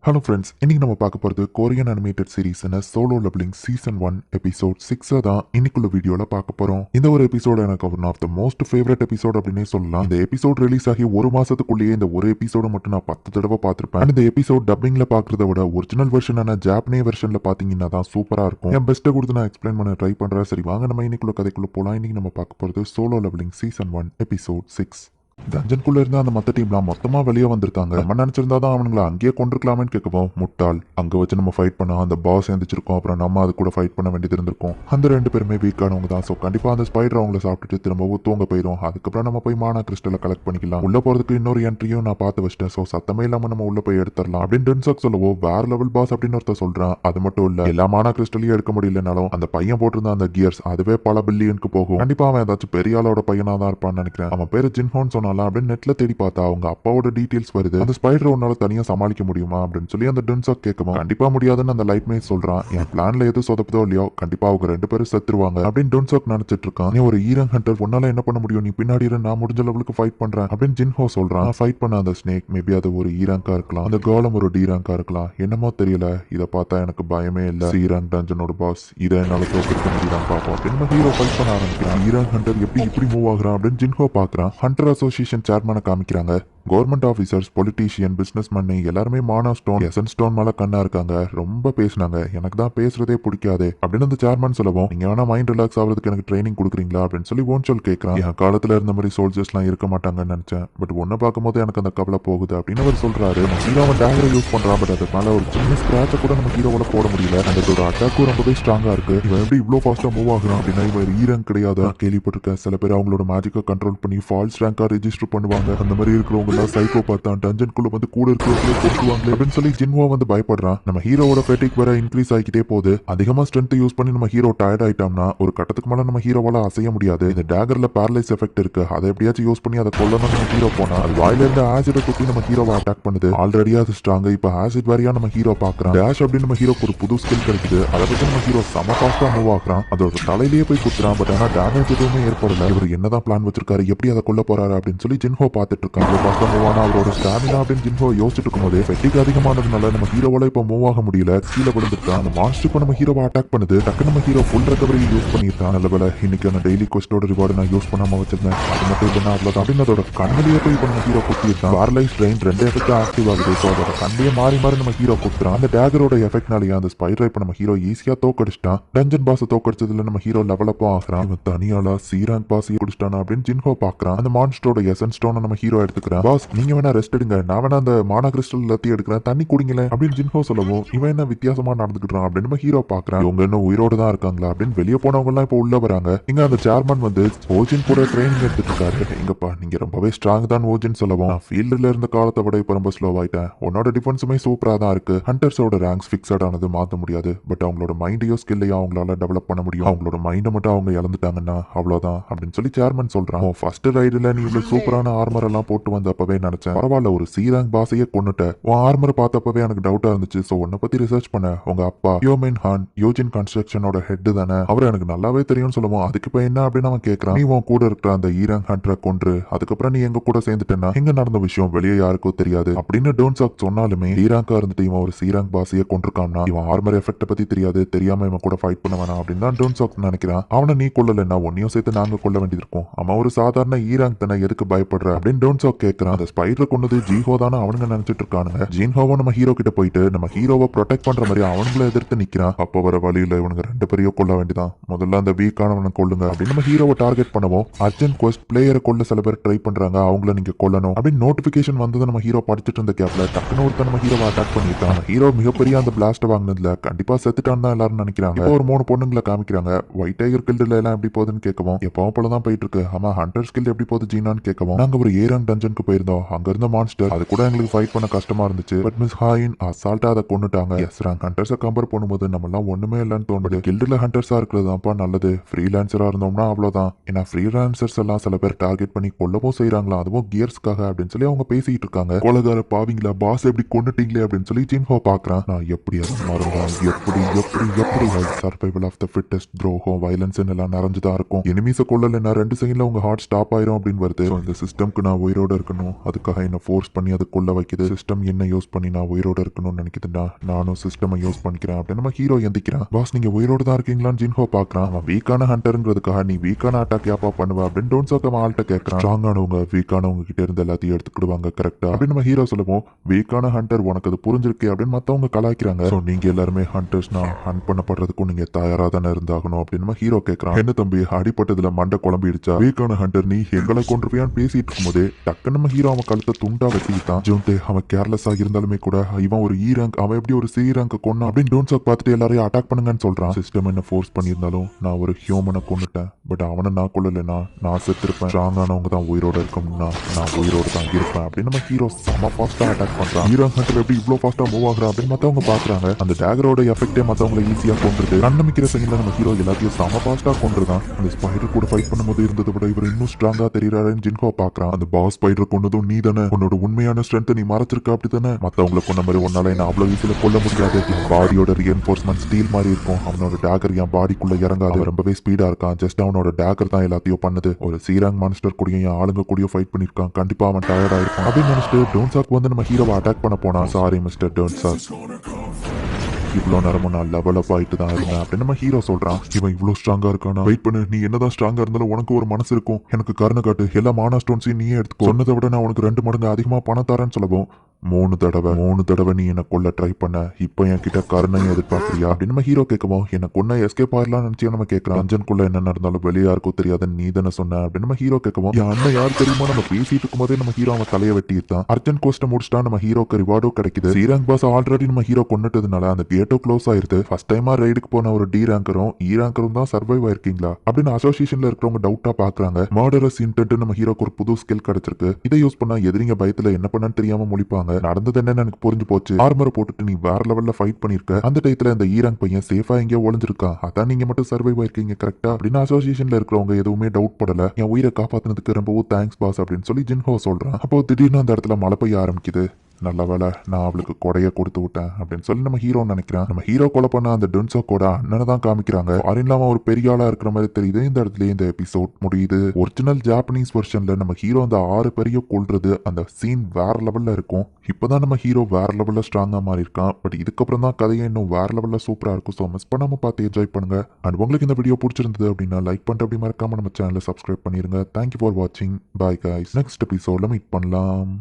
Hello friends, இன்னைக்கு நம்ம பார்க்க போகிறது கொரியன் அனிமேட்டட் சீரீஸான சோலோ லெவலிங் சீசன் 1 எபிசோட் 6 தான் இன்னைக்குள்ள வீடியோவில் பார்க்க போகிறோம். இந்த ஒரு எபிசோட் எனக்கு one of the most favourite episode அப்படின்னே சொல்லலாம். இந்த எபிசோட் ரிலீஸ் ஆகி ஒரு மாசத்துக்குள்ளேயே இந்த ஒரு எபிசோட மட்டும் நான் 10 தடவை பார்த்துருப்பேன். இந்த எபிசோட் டப்பிங்ல பார்க்கறத விட ஒரிஜினல் வெர்ஷனான ஜாப்பனே வெர்ஷன்ல பார்த்தீங்கன்னா தான் சூப்பராக இருக்கும். என் பெஸ்ட்டை கொடுத்து நான் எக்ஸ்பிளைன் பண்ண ட்ரை பண்ணுறேன். சரி வாங்க நம்ம இன்னைக்குள்ள கதைக்குள்ள போகலாம். இன்னைக்கு நம்ம பார்க்க போகிறது சோலோ லெவலிங் சீசன் 1 எபிசோட் 6. டஞ்சனுக்குள்ள இருந்த அந்த மொத்த டீம்லாம் மொத்தமா வெளியே வந்திருக்காங்க. நம்ம நினைச்சிருந்தா தான் அவனுங்களை அங்கேயே கொண்டிருக்கலாமேன்னு கேட்கவும், முட்டாள், அங்க வச்சு நம்ம ஃபைட் பண்ண அந்த பாஸ் எழுந்திருச்சிருக்கோம், அப்புறம் நம்ம அது கூட ஃபைட் பண்ண வேண்டியது இருந்திருக்கும். அந்த ரெண்டு பேருமே வீக்கானவங்க தான். ஸோ கண்டிப்பா அந்த ஸ்பைடர் அவங்கள சாப்பிட்டுட்டு திரும்பவும் தூங்க போயிடும். அதுக்கப்புறம் நம்ம போய் மானா கிறிஸ்டலை கலெக்ட் பண்ணிக்கலாம். உள்ள போறதுக்கு இன்னொரு என்ட்ரியும் நான் பார்த்து வச்சிட்டேன். ஸோ சத்தமே இல்லாம நம்ம உள்ள போய் எடுத்துடலாம் அப்படின்னு டென்சாக் சொல்லவோ, வேற லெவல் பாஸ் அப்படின்னு ஒருத்தர் சொல்றான். அது மட்டும் இல்ல, எல்லா மானா கிறிஸ்டலையும் எடுக்க முடியலனாலும் அந்த பையன் போட்டிருந்த அந்த கியர்ஸ் அதுவே பல பில்லியனுக்கு போகும். கண்டிப்பா அவன் ஏதாச்சும் பெரிய ஆளோட பையனா தான் இருப்பான்னு நினைக்கிறேன். அவன் பேரு ஜின்ஹோன்னு சொன்னால அப்படின்னு நெட்ல தேடி பார்த்தா அவங்க அப்பாவோட டீடைல்ஸ் வருது. அந்த ஸ்பைடர் உன்னால தனியா சமாளிக்க முடியுமா அப்படின்னு சொல்லி அந்த டென்சாக் கேட்கவும், கண்டிப்பா முடியாதுன்னு அந்த லைட் மேட் சொல்றான். என் பிளான்ல எது சொதப்பதோ இல்லையோ கண்டிப்பா அவங்க ரெண்டு பேரும் செத்துருவாங்க அப்படின்னு டென்சாக் நினைச்சிட்டு இருக்கான். நீ ஒரு ஈரன் ஹண்டர், உன்னால என்ன பண்ண முடியும், நீ பின்னாடி நான் முடிஞ்ச லெவலுக்கு ஃபைட் பண்றேன் அப்படின்னு ஜின்ஹோ சொல்றான். ஃபைட் பண்ண அந்த ஸ்னேக் மேபி அது ஒரு ஈராங்கா இருக்கலாம், அந்த கோலம் ஒரு டீராங்கா இருக்கலாம், என்னமோ தெரியல. இதை பார்த்தா எனக்கு பயமே இல்ல. ஈரான் டஞ்சனோட பாஸ் இதை என்னால தோற்கடிக்க முடியலாம் பாப்போம் அப்படின்னு ஹீரோ ஃபைட் பண்ண ஆரம்பிக்கிறான். ஈரான் ஹண்டர் எப்படி இப்படி மூவ் ஆகுறான் அப்படின்னு ஜின்ஹோ பாக்குறான். ஹண்டர் அசோசியேஷன் சேர்மனை காமிக்கிறாங்க. கவர்மெண்ட் ஆஃபீஸர்ஸ், பொலிட்டீஷியன், பிசினஸ் மண்ணி எல்லாருமே மானா ஸ்டோன், எசன் ஸ்டோன் மேல கண்ணா இருக்காங்க. ரொம்ப பேசினாங்க, எனக்கு தான் பேசுறதே பிடிக்காது அப்படின்னு அந்த சேர்மன் சொல்லவும், நீங்க வேணா மைண்ட் ரிலாக்ஸ் ஆகிறதுக்கு எனக்கு ட்ரைனிங் கொடுக்குறீங்களா அப்படின்னு சொல்லி ஓன்சொல் கேட்கறான். என் காலத்துல இருந்த மாதிரி சோல்ஜர்ஸ்லாம் இருக்க மாட்டாங்கன்னு நினைச்சேன், பட் ஒன்ன பார்க்கும்போது எனக்கு அந்த கவலை போகுது அப்படின்னு அவர் சொல்றாரு. ஹீரோவை டேகரை யூஸ் பண்றான், பட் அதுக்கு ஒரு சின்ன ஸ்கிராட்சை கூட நம்ம ஹீரோவோட போட முடியல. அந்த அட்டாக்கும் ரொம்பவே ஸ்ட்ராங்கா இருக்கு. இவன் எப்படி இவ்வளவு ஃபாஸ்டா மூவ் ஆகுறான் அப்படின்னா இவன் ஈரன் கிடையாது. கேள்விப்பட்டிருக்கேன், சில பேர் அவங்களோட மேஜிக்கை கண்ட்ரோல் பண்ணி ஃபால்ஸ் ரேங்கா ரெஜிஸ்டர் பண்ணுவாங்க. அந்த மாதிரி இருக்கிறவங்க சைக்கோ பார்த்தா டஞ்சனுக்குள்ள வந்து கூட இருக்கிறவங்களே கொண்டுவாங்க அப்படின்னு சொல்லி ஜின்ஹோ வந்து பயப்படுறான். நம்ம ஹீரோவோட ஃபேட்டிக் வேற இன்க்ரீஸ் ஆகிட்டே போகுது. அதிகமா ஸ்ட்ரென்த் யூஸ் பண்ணி நம்ம ஹீரோ டயர்ட் ஆயிட்டோம்னா ஒரு கட்டத்துக்கு மேல நம்ம ஹீரோவால அசைய முடியாது. இந்த டேகர்ல பேரலைஸ் எஃபெக்ட் இருக்கு, அதை எப்படியாச்சும் யூஸ் பண்ணி அதை கொல்லணும். நம்ம ஹீரோ போனா அது வாயில இருந்து ஆசிட குத்தி நம்ம ஹீரோவை அட்டாக் பண்ணுது. ஆல்ரெடி அது ஸ்ட்ராங், இப்ப ஆசிட் வேறையா நம்ம ஹீரோ பாக்குறான். டேஷ் அப்படின்னு நம்ம ஹீரோக்கு ஒரு புது ஸ்கில் கிடைக்குது. அதை பத்தி நம்ம ஹீரோ செம ஃபாஸ்டா மூவ் ஆகுறான். அதோட தலையிலேயே போய் குத்துறான். பட் ஆனா டேமேஜ் எதுவுமே ஏற்படல. இவர் என்னதான் பிளான் வச்சிருக்காரு, எப்படி அதை கொல்ல போறாரு அப்படின்னு சொல்லி ஜின்ஹோ பார்த்துட்டு இருக்காங்க. ஃபாஸ்டா மூவ் ஆனா அவரோட ஸ்டாமினா அப்படின்னு ஜின்ஹோ யோசிச்சுட்டு இருக்கும்போது ஃபெட்டிக் அதிகமானதுனால நம்ம ஹீரோவால இப்ப மூவ் ஆக முடியல. கீழே விழுந்துட்டான். அந்த மாஸ்டர் இப்ப நம்ம ஹீரோவை அட்டாக் பண்ணுது. டக்கு நம்ம ஹீரோ ஃபுல் ரெக்கவரி யூஸ் பண்ணிருக்கான். நல்ல வேலை இன்னைக்கு அந்த டெய்லி கொஸ்டோட ரிவார்டு நான் யூஸ் பண்ணாம வச்சிருந்தேன். அது மட்டும் இல்லைன்னா அவ்வளவுதான் அப்படின்னு அதோட கண்ணிலேயே போய் இப்ப நம்ம ஹீரோ குத்திருக்கான். பேரலைஸ் ட்ரெயின் ரெண்டு எஃபெக்ட் ஆக்டிவ் ஆகுது. ஸோ அதோட கண்ணிலேயே மாறி மாறி நம்ம ஹீரோ குத்துறான். அந்த டேகரோட எஃபெக்ட்னாலேயே அந்த ஸ்பைடரை இப்ப நம்ம ஹீரோ ஈஸியா தோக்கடிச்சிட்டான். டஞ்சன் பாஸ் தோக்கடிச்சதுல நம்ம ஹீரோ லெவலப்பும் ஆகிறான். இவன் தனியாளா சீராங் பாஸ் குடிச்சிட்டானா அப்படின்னு ஜின்ஹோ பாக்குறான். அந்த மான்ஸ்டரோட எசன் ஸ்டோனை நம்ம ஹீரோ எடுத்துக்கிறான். பாஸ் நீங்க வேணா ரெஸ்ட் எடுங்க, நான் வேணா அந்த மானா கிறிஸ்டல் எல்லாத்தையும் எடுக்கிறேன், தண்ணி குடிங்களே அப்படின்னு ஜின்ஹோ சொல்லவும், இவன் என்ன வித்தியாசமா நடந்துக்கிட்டான் அப்படின்னு நம்ம ஹீரோ பாக்குறான். இவங்க இன்னும் உயிரோடு தான் இருக்காங்களா அப்படின்னு வெளியே போனவங்க எல்லாம் இப்ப உள்ள வராங்க. இங்க அந்த சேர்மன் வந்து ஓஜின் கூட ட்ரைனிங் எடுத்துட்டு இருக்காரு. எங்கப்பா நீங்க ரொம்பவே ஸ்ட்ராங் தான் ஓஜின் சொல்லவும், நான் ஃபீல்டுல இருந்த காலத்தை விட இப்ப ரொம்ப ஸ்லோ ஆயிட்டேன், உன்னோட டிஃபென்ஸுமே சூப்பரா தான் இருக்கு. ஹண்டர்ஸோட ரேங்க்ஸ் ஃபிக்ஸட் ஆனது மாத்த முடியாது, பட் அவங்களோட மைண்டையோ ஸ்கில்லையோ அவங்களால டெவலப் பண்ண முடியும். அவங்களோட மைண்டை மட்டும் அவங்க இழந்துட்டாங்கன்னா அவ்வளவுதான் அப்படின்னு சொல்லி சேர்மன் சொல்றான். ஃபர்ஸ்ட் ரைடுல நீ இவ்வளவு சூப்பரான ஆர்மர் எல்லாம் போட்டு வந்தப்பவே நினைச்சேன், பரவாயில்ல ஒரு சீராங் பாஸையே கொண்டுட்ட. உன் ஆர்மர் பார்த்தப்பவே எனக்கு டவுட்டா இருந்துச்சு. ஸோ உன்னை பத்தி ரிசர்ச் பண்ண. உங்க அப்பா யோமின் ஹான் யோஜின் கன்ஸ்ட்ரக்ஷனோட ஹெட் தானே, அவர் எனக்கு நல்லாவே தெரியும்னு சொல்லுவோம். அதுக்கு இப்ப என்ன அப்படின்னு அவன் கேட்கறான். நீ உன் கூட இருக்கிற அந்த ஈராங் ஹண்டரை கொன்று அதுக்கப்புறம் நீ எங்க கூட சேர்ந்துட்டேன்னா எங்க நடந்த விஷயம் வெளியே யாருக்கும் தெரியாது அப்படின்னு டோன்சாக் சொன்னாலுமே, ஈராங்கா இருந்துட்டு இவன் ஒரு சீராங் பாஸையே கொண்டிருக்கான்னா இவன் ஆர்மர் எஃபெக்ட பத்தி தெரியாது, தெரியாம இவன் கூட ஃபைட் பண்ண வேணாம் அப்படின்னு தான் டோன்சாக் நினைக்கிறான். அவனை நீ கொல்லலைன்னா உன்னையும் சேர்த்து நாங்க கொல்ல வேண்டியது இருக்கும். அவன் ஒரு சாதாரண ஈராங் தானே, எதுக்கு பயப்படுற அப்படின்னு டோன்சாக் கேட்கறான். அந்த ஸ்பைடர் கொண்டது ஜீஹோ தானே அவனுங்க நினைச்சிட்டு இருக்கானுங்க. ஜீன்ஹோவோ நம்ம ஹீரோ கிட்ட போயிட்டு நம்ம ஹீரோவை ப்ரொடெக்ட் பண்ற மாதிரி அவனுங்களை எதிர்த்து நிக்கிறான். அப்போ வர வழியில இவனுங்க ரெண்டு பேரையும் கொல்ல வேண்டியதான். முதல்ல அந்த வீக்கானவனை கொல்லுங்க அப்படின்னு நம்ம ஹீரோவை டார்கெட் பண்ணுவோம். அர்ஜென்ட் குவெஸ்ட் பிளேயரை கொல்ல சில பேர் ட்ரை பண்றாங்க, அவங்கள நீங்க கொல்லணும் அப்படின்னு நோட்டிபிகேஷன் வந்தது. நம்ம ஹீரோ படிச்சுட்டு இருந்த கேப்ல டக்குனு ஒருத்தர் நம்ம ஹீரோவை அட்டாக் பண்ணிருக்கான். ஹீரோ மிகப்பெரிய அந்த பிளாஸ்ட் வாங்கினதுல கண்டிப்பா செத்துட்டான்னு தான் எல்லாரும் நினைக்கிறாங்க. இப்போ ஒரு 3 பொண்ணுங்களை காமிக்கிறாங்க. ஒயிட் டைகர் கில்டுல எல்லாம் எப்படி போகுதுன்னு கேட்கவும், எப்பவும் போலதான் போயிட்டு இருக்கு. ஆமா ஹண்டர் ஸ்கில் எப்படி போகுது ஜீனான்னு கேட்கவும், நாங்க ஒரு ஏரன் டஞ்சனுக்கு போயிருந்தோம், அங்க இருந்த மான்ஸ்டர் அது கூட எங்களுக்கு ஃபைட் பண்ண கஷ்டமா இருந்துச்சு, பட் மிஸ் ஹாயின் அசால்ட்டா அதை கொண்டுட்டாங்க. எஸ் ரேங்க் ஹண்டர்ஸை கம்பேர் பண்ணும்போது நம்ம எல்லாம் ஒண்ணுமே இல்லைன்னு தோணுது. கில்டுல ஹண்டர்ஸா இருக்கிறதுதான்ப்பா நல்லது. ஃப்ரீலான்சரா இருந்தோம்னா அவ்வளவுதான். ஏன்னா ஃப்ரீலான்சர்ஸ் எல்லாம் சில பேர் டார்கெட் பண்ணி கொல்லவும் செய்யறாங்களா, அதுவும் கியர்ஸ்க்காக அப்படின்னு சொல்லி அவங்க பேசிட்டு இருக்காங்க. கொலகார பாவீங்களா, பாஸ் எப்படி கொண்டுட்டீங்களே அப்படின்னு சொல்லி ஜின்ஹோ பாக்குறான். நான் எப்படி அதை மறந்தேன், எப்படி எப்படி எப்படி சர்வைவல் ஆஃப் த ஃபிட்டஸ்ட், துரோகம், வயலன்ஸ் எல்லாம் நிறைஞ்சுதான் இருக்கும். எனிமீஸை கொல்லலைன்னா 2 செகண்ட்ல உங்க ஹார்ட் ஸ்டாப் ஆயிரும் அப்படின்னு வருது. இந்த சிஸ்டம்க்கு நான் உயிரோட இருக்கணும், இருக்கணும், அதுக்காக என்ன ஃபோர்ஸ் பண்ணி அது கொல்ல வைக்குது. சிஸ்டம் என்ன யூஸ் பண்ணி நான் உயிரோட இருக்கணும்னு நினைக்குதுடா, நானும் சிஸ்டம் யூஸ் பண்ணிக்கிறேன் அப்படின்னு நம்ம ஹீரோ எந்திக்கிறான். பாஸ் நீங்க உயிரோட தான் இருக்கீங்களான்னு ஜின்ஹோ பாக்குறான். அவன் வீக்கான ஹண்டர்ங்கிறதுக்காக நீ வீக்கான அட்டாக் யாப்பா பண்ணுவ அப்படின்னு டோன்சாக் அவன் ஆள்கிட்ட கேட்கறான். ஸ்ட்ராங்கானவங்க வீக்கானவங்க கிட்ட இருந்து எல்லாத்தையும் எடுத்துக்கிடுவாங்க கரெக்டா அப்படின்னு நம்ம ஹீரோ சொல்லுவோம். வீக்கான ஹண்டர் உனக்கு அது புரிஞ்சிருக்கு அப்படின்னு மத்தவங்க கலாய்க்கிறாங்க. ஸோ நீங்க எல்லாருமே ஹண்டர்ஸ்னா ஹண்ட் பண்ணப்படுறதுக்கும் நீங்க தயாரா தானே இருந்தாகணும் அப்படின்னு நம்ம ஹீரோ கேட்கறான். என்ன தம்பி அடிப்பட்டதுல மண்டை குழம்பிடுச்சா, வீக்கான ஹண்டர் நீ எங்களை கொண்டுருவியான்னு பேசிட்டு இருக்கும்போது டக்கு நம்ம ஹீரோ அவன் கழுத்தை துண்டா வெட்டிட்டான். ஜூன்டே அவன் கேர்லெஸ்ஸா இருந்தாலுமே கூட இவன் ஒரு இ ரேங்க், அவன் எப்படி ஒரு சி ரேங்க் கொன்னா அப்படின்னு டோன்சாக் பார்த்துட்டு எல்லாரையும் அட்டாக் பண்ணுங்கன்னு சொல்றான். சிஸ்டம் என்ன ஃபோர்ஸ் பண்ணியிருந்தாலும் நான் ஒரு ஹியூமனை கொண்டுட்டேன், பட் அவனை நான் கொல்லலைன்னா நான் செத்துருப்பேன். ஸ்ட்ராங்கானவங்க தான் உயிரோட இருக்கணும்னா நான் உயிரோட தான் இருப்பேன் அப்படின்னு நம்ம ஹீரோ செம ஃபாஸ்டா அட்டாக் பண்றான். ஹீரோ ஹண்டர் எப்படி இவ்வளவு ஃபாஸ்டா மூவ் ஆகுறா அப்படின்னு மத்தவங்க பாக்குறாங்க. அந்த டேகரோட எஃபெக்டே மத்தவங்களை ஈஸியா கொண்டுருது. கண்ணமிக்கிற செகண்ட்ல நம்ம ஹீரோ எல்லாத்தையும் செம ஃபாஸ்டா கொண்டுருதான். அந்த ஸ்பைடர் கூட ஃபைட் பண்ணும்போது இருந்ததை விட இவர் இன்னும் ஸ்ட்ராங்கா தெரியறாருன்னு ஜின்ஹோ பாக்குறான். அந்த பாஸ் ஸ்பைடர் கொண்டதும் நீ தானே, உன்னோட உண்மையான ஸ்ட்ரென்த் நீ மறைச்சிருக்க அப்படி தானே, மத்தவங்களை கொண்ட மாதிரி ஒன்னால என்ன அவ்வளவு ஈஸியில கொல்ல முடியாது. என் பாடியோட ரியன்ஃபோர்ஸ்மெண்ட் ஸ்டீல் மாதிரி இருக்கும், அவனோட டேகர் என் பாடிக்குள்ள இறங்காது, ரொம்பவே ஸ்பீடா இருக்கான், ஜஸ்ட் அவனோட டேகர் தான் எல்லாத்தையும் பண்ணுது. ஒரு சீராங் மான்ஸ்டர் கூடயும் என் ஆளுங்க கூடயும் ஃபைட் பண்ணிருக்கான், கண்டிப்பா அவன் டயர்டா இருப்பான் அப்படின்னு நினைச்சிட்டு டோன்சாக் வந்து நம்ம ஹீரோவை அட்டாக் பண்ண போனா. சாரி மிஸ்டர் டோன்சாக், இவ்வளோ நேரமும் நான் லெவல் அப் ஆயிட்டு தான் இருந்தேன் அப்படின்னு நம்ம ஹீரோ சொல்றான். இவன் இவ்வளோ ஸ்ட்ராங்கா இருக்கானா, வெயிட் பண்ணு, நீ என்னதான் ஸ்ட்ராங்கா இருந்தாலும் உனக்கு ஒரு மனசு இருக்கும், எனக்கு கருணை காட்டு, எல்லா மானா ஸ்டோன்ஸையும் நீயே எடுத்துக்கோ, சொன்னதை விட நான் உனக்கு 2 மடங்கு அதிகமா பணம் தரேன்னு சொல்லவும் 3 தடவை நீ என்ன கொல்ல ட்ரை பண்ண, இப்போ என் கிட்ட கருணையும் எதிர்பார்க்கறியா அப்படின்னு நம்ம ஹீரோ கேட்கவும் என்ன கொன்ன எஸ்கேப் ஆயிடலாம் நினைச்சு நம்ம கேட்கறான். அஞ்சனுக்குள்ள என்ன நடந்தாலும் வெளியே யாருக்கும் தெரியாதுன்னு நீ தானே சொன்ன அப்படின்னு நம்ம ஹீரோ கேட்கவும் என் அண்ணன் யார் தெரியுமா, நம்ம பேசிட்டு இருக்கும்போதே நம்ம ஹீரோ அவன் தலையை வெட்டிட்டான். அர்ஜென்ட் கோஸ்ட்டை முடிச்சுட்டா நம்ம ஹீரோக்கு ரிவார்டும் கிடைக்குது. சீராங் பாஸ் ஆல்ரெடி நம்ம ஹீரோ கொண்டுட்டதுனால அந்த கேட்டோ க்ளோஸ் ஆயிருது. ஃபர்ஸ்ட் டைமா ரைடுக்கு போன ஒரு டி ரேங்கரும் இ ரேங்கரும் தான் சர்வைவ் ஆயிருக்கீங்களா அப்படின்னு அசோசியேஷன்ல இருக்கிறவங்க டவுட்டா பாக்குறாங்க. மர்டரஸ் இன்டென்ட் நம்ம ஹீரோக்கு ஒரு புது ஸ்கில் கிடைச்சிருக்கு. இதை யூஸ் பண்ணா எதிரிங்க பயத்துல என்ன பண்ணன்னு தெரியாம முழிப்பாங்க. நடந்தது என்னன்னு எனக்கு புரிஞ்சு போச்சு. ஆர்மரை போட்டுட்டு நீ வேற லெவல்ல ஃபைட் பண்ணிருக்க, அந்த டைத்துல இந்த ஈ ரேங்க் பையன் சேஃபா எங்கேயோ ஒளிஞ்சிருக்கான், அதான் நீங்க மட்டும் சர்வைவ் ஆயிருக்கீங்க கரெக்டா அப்படின்னு அசோசியேஷன்ல இருக்கிறவங்க எதுவுமே டவுட் படல. என் உயிரை காப்பாத்தினதுக்கு ரொம்பவும் தேங்க்ஸ் பாஸ் அப்படின்னு சொல்லி ஜின்ஹோ சொல்றான். அப்போ திடீர்னு அந்த இடத்துல மழை பெய்ய ஆரம்பிக்குது. நல்ல வேலை நான் அவளுக்கு கொடைய கொடுத்து விட்டேன் அப்படின்னு சொல்லி நம்ம ஹீரோ நினைக்கிறான். நம்ம ஹீரோ கொலை பண்ண அந்த டொன்சாக்கோட அண்ணனை தான் காமிக்கிறாங்க. இல்லாம ஒரு பெரிய ஆளா இருக்கிற மாதிரி தெரியுது. இந்த இடத்துல இந்த எபிசோட் முடியுது. ஒரிஜினல் ஜாப்பனீஸ் வெர்ஷன்ல நம்ம ஹீரோ அந்த 6 பேரையும் கொல்றது, அந்த சீன் வேற லெவல்ல இருக்கும். இப்பதான் நம்ம ஹீரோ வேற லெவல்ல ஸ்ட்ராங்கா மாறி இருக்கான். பட் இதுக்கப்புறம் தான் கதையை இன்னும் வேற லெவல்ல சூப்பரா இருக்கும். ஸோ மிஸ் பண்ணாம பார்த்து என்ஜாய் பண்ணுங்க. அண்ட் உங்களுக்கு இந்த வீடியோ பிடிச்சிருந்தது அப்படின்னா லைக் பண்ணிட்டு அப்படி மறக்காம நம்ம சேனலை சப்ஸ்கிரைப் பண்ணிருங்க. தேங்க்யூ ஃபார் வாட்சிங். பாய் கைஸ், நெக்ஸ்ட் எபிசோட்ல மீட் பண்ணலாம்.